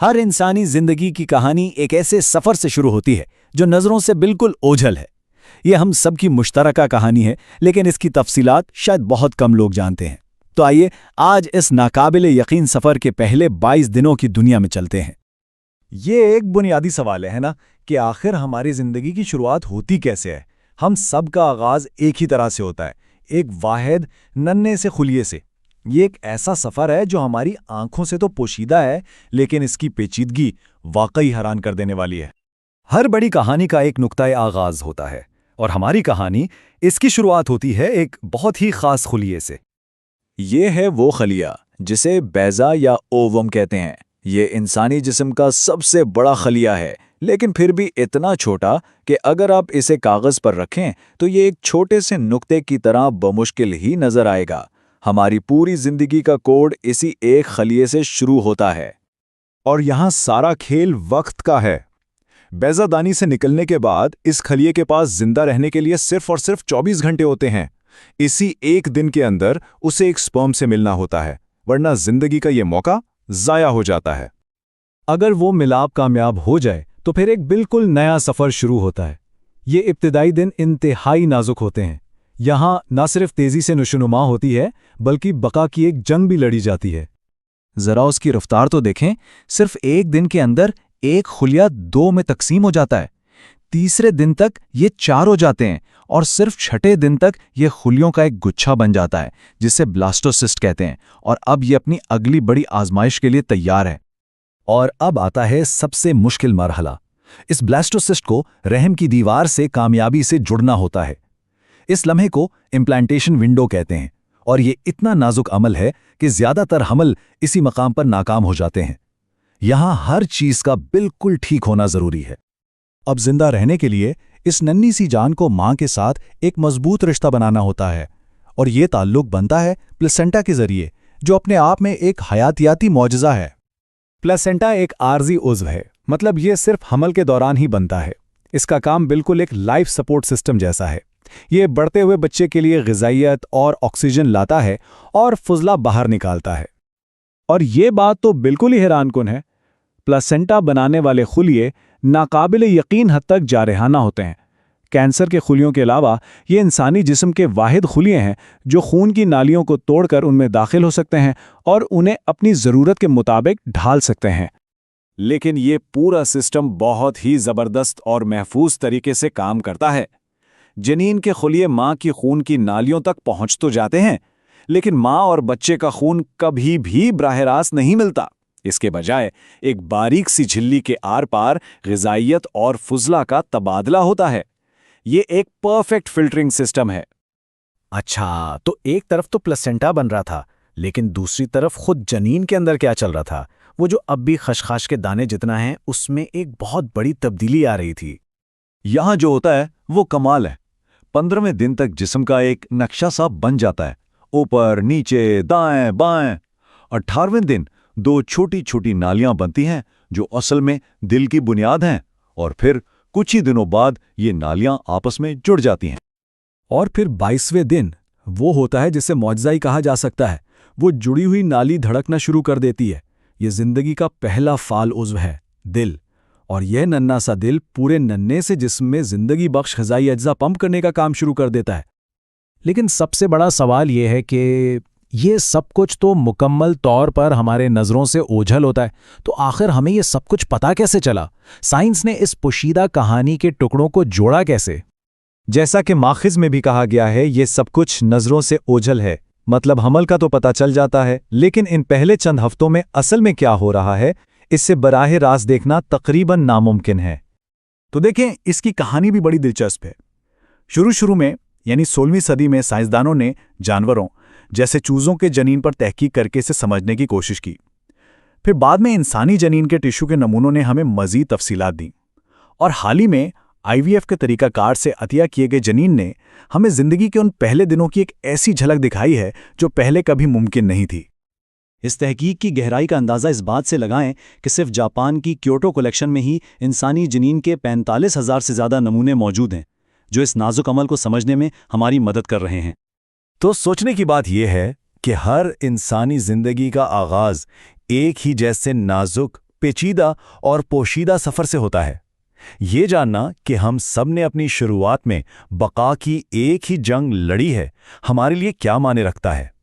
ہر انسانی زندگی کی کہانی ایک ایسے سفر سے شروع ہوتی ہے جو نظروں سے بالکل اوجھل ہے۔ یہ ہم سب کی مشترکہ کہانی ہے، لیکن اس کی تفصیلات شاید بہت کم لوگ جانتے ہیں۔ تو آئیے آج اس ناقابل یقین سفر کے پہلے 22 دنوں کی دنیا میں چلتے ہیں۔ یہ ایک بنیادی سوال ہے نا کہ آخر ہماری زندگی کی شروعات ہوتی کیسے ہے؟ ہم سب کا آغاز ایک ہی طرح سے ہوتا ہے، ایک واحد ننھے سے خلیے سے۔ یہ ایک ایسا سفر ہے جو ہماری آنکھوں سے تو پوشیدہ ہے، لیکن اس کی پیچیدگی واقعی حیران کر دینے والی ہے۔ ہر بڑی کہانی کا ایک نقطۂ آغاز ہوتا ہے، اور ہماری کہانی اس کی شروعات ہوتی ہے ایک بہت ہی خاص خلیے سے۔ یہ ہے وہ خلیہ جسے بیضہ یا اووم کہتے ہیں۔ یہ انسانی جسم کا سب سے بڑا خلیہ ہے، لیکن پھر بھی اتنا چھوٹا کہ اگر آپ اسے کاغذ پر رکھیں تو یہ ایک چھوٹے سے نقطے کی طرح بمشکل ہی نظر آئے گا۔ ہماری پوری زندگی کا کوڈ اسی ایک خلیے سے شروع ہوتا ہے۔ اور یہاں سارا کھیل وقت کا ہے۔ بیضہ دانی سے نکلنے کے بعد اس خلیے کے پاس زندہ رہنے کے لیے صرف اور صرف 24 گھنٹے ہوتے ہیں۔ اسی ایک دن کے اندر اسے ایک سپرم سے ملنا ہوتا ہے، ورنہ زندگی کا یہ موقع ضائع ہو جاتا ہے۔ اگر وہ ملاپ کامیاب ہو جائے تو پھر ایک بالکل نیا سفر شروع ہوتا ہے۔ یہ ابتدائی دن انتہائی نازک ہوتے ہیں۔ یہاں نہ صرف تیزی سے نشوونما ہوتی ہے بلکہ بقا کی ایک جنگ بھی لڑی جاتی ہے۔ ذرا اس کی رفتار تو دیکھیں، صرف ایک دن کے اندر ایک خلیہ 2 میں تقسیم ہو جاتا ہے۔ تیسرے دن تک یہ 4 ہو جاتے ہیں، اور صرف چھٹے دن تک یہ خلیوں کا ایک گچھا بن جاتا ہے جسے بلاسٹوسسٹ کہتے ہیں، اور اب یہ اپنی اگلی بڑی آزمائش کے لیے تیار ہے۔ اور اب آتا ہے سب سے مشکل مرحلہ۔ اس بلاسٹوسسٹ کو رحم کی دیوار سے کامیابی سے جڑنا ہوتا ہے۔ اس لمحے کو امپلانٹیشن ونڈو کہتے ہیں، اور یہ اتنا نازک عمل ہے کہ زیادہ تر حمل اسی مقام پر ناکام ہو جاتے ہیں۔ یہاں ہر چیز کا بالکل ٹھیک ہونا ضروری ہے۔ اب زندہ رہنے کے لیے اس ننھی سی جان کو ماں کے ساتھ ایک مضبوط رشتہ بنانا ہوتا ہے، اور یہ تعلق بنتا ہے پلیسنٹا کے ذریعے، جو اپنے آپ میں ایک حیاتیاتی معجزہ ہے۔ پلیسنٹا ایک عارضی عضو ہے، مطلب یہ صرف حمل کے دوران ہی بنتا ہے۔ اس کا کام بالکل ایک لائف سپورٹ سسٹم جیسا ہے۔ یہ بڑھتے ہوئے بچے کے لیے غذائیت اور آکسیجن لاتا ہے اور فضلہ باہر نکالتا ہے۔ اور یہ بات تو بالکل ہی حیران کن ہے، پلاسنٹا بنانے والے خلیے ناقابل یقین حد تک جارحانہ ہوتے ہیں۔ کینسر کے خلیوں کے علاوہ یہ انسانی جسم کے واحد خلیے ہیں جو خون کی نالیوں کو توڑ کر ان میں داخل ہو سکتے ہیں اور انہیں اپنی ضرورت کے مطابق ڈھال سکتے ہیں۔ لیکن یہ پورا سسٹم بہت ہی زبردست اور محفوظ طریقے سے کام کرتا ہے۔ جنین کے خلیے ماں کی خون کی نالیوں تک پہنچ تو جاتے ہیں، لیکن ماں اور بچے کا خون کبھی بھی براہ راست نہیں ملتا۔ اس کے بجائے ایک باریک سی جھلی کے آر پار غذائیت اور فضلہ کا تبادلہ ہوتا ہے۔ یہ ایک پرفیکٹ فلٹرنگ سسٹم ہے۔ اچھا، تو ایک طرف تو پلاسنٹا بن رہا تھا، لیکن دوسری طرف خود جنین کے اندر کیا چل رہا تھا؟ وہ جو اب بھی خشخاش کے دانے جتنا ہے، اس میں ایک بہت بڑی تبدیلی آ رہی تھی۔ یہاں جو ہوتا ہے وہ کمال ہے۔ 15ویں دن تک جسم کا ایک نقشہ سا بن جاتا ہے، اوپر نیچے دائیں بائیں۔ 18ویں دن 2 چھوٹی چھوٹی نالیاں بنتی ہیں جو اصل میں دل کی بنیاد ہیں، اور پھر کچھ ہی دنوں بعد یہ نالیاں آپس میں جڑ جاتی ہیں۔ اور پھر 22ویں دن وہ ہوتا ہے جسے معجزہ ہی کہا جا سکتا ہے۔ وہ جڑی ہوئی نالی دھڑکنا شروع کر دیتی ہے۔ یہ زندگی کا پہلا فعال عضو ہے، دل، اور یہ ننھا سا دل پورے ننھے سے جسم میں زندگی بخش غذائی اجزا پمپ کرنے کا کام شروع کر دیتا ہے۔ لیکن سب سے بڑا سوال یہ ہے کہ یہ سب کچھ تو مکمل طور پر ہمارے نظروں سے اوجھل ہوتا ہے، تو آخر ہمیں یہ سب کچھ پتا کیسے چلا؟ سائنس نے اس پوشیدہ کہانی کے ٹکڑوں کو جوڑا کیسے؟ جیسا کہ ماخذ میں بھی کہا گیا ہے، یہ سب کچھ نظروں سے اوجھل ہے، مطلب حمل کا تو پتہ چل جاتا ہے، لیکن ان پہلے چند ہفتوں میں اصل میں کیا ہو رہا ہے، اس سے براہ راست دیکھنا تقریباً ناممکن ہے۔ تو دیکھیں، اس کی کہانی بھی بڑی دلچسپ ہے۔ شروع میں یعنی 16ویں صدی میں سائنسدانوں نے جانوروں جیسے چوزوں کے جنین پر تحقیق کر کے اسے سمجھنے کی کوشش کی۔ پھر بعد میں انسانی جنین کے ٹشو کے نمونوں نے ہمیں مزید تفصیلات دیں، اور حال ہی میں IVF کے طریقہ کار سے عطیہ کیے گئے جنین نے ہمیں زندگی کے ان پہلے دنوں کی ایک ایسی جھلک دکھائی ہے جو پہلے کبھی ممکن نہیں تھی۔ اس تحقیق کی گہرائی کا اندازہ اس بات سے لگائیں کہ صرف جاپان کی کیوٹو کلیکشن میں ہی انسانی جنین کے 45,000 سے زیادہ نمونے موجود ہیں، جو اس نازک عمل کو سمجھنے میں ہماری مدد کر رہے ہیں۔ تو سوچنے کی بات یہ ہے کہ ہر انسانی زندگی کا آغاز ایک ہی جیسے نازک پیچیدہ اور پوشیدہ سفر سے ہوتا ہے۔ یہ جاننا کہ ہم سب نے اپنی شروعات میں بقا کی ایک ہی جنگ لڑی ہے، ہمارے لیے کیا معنی رکھتا ہے؟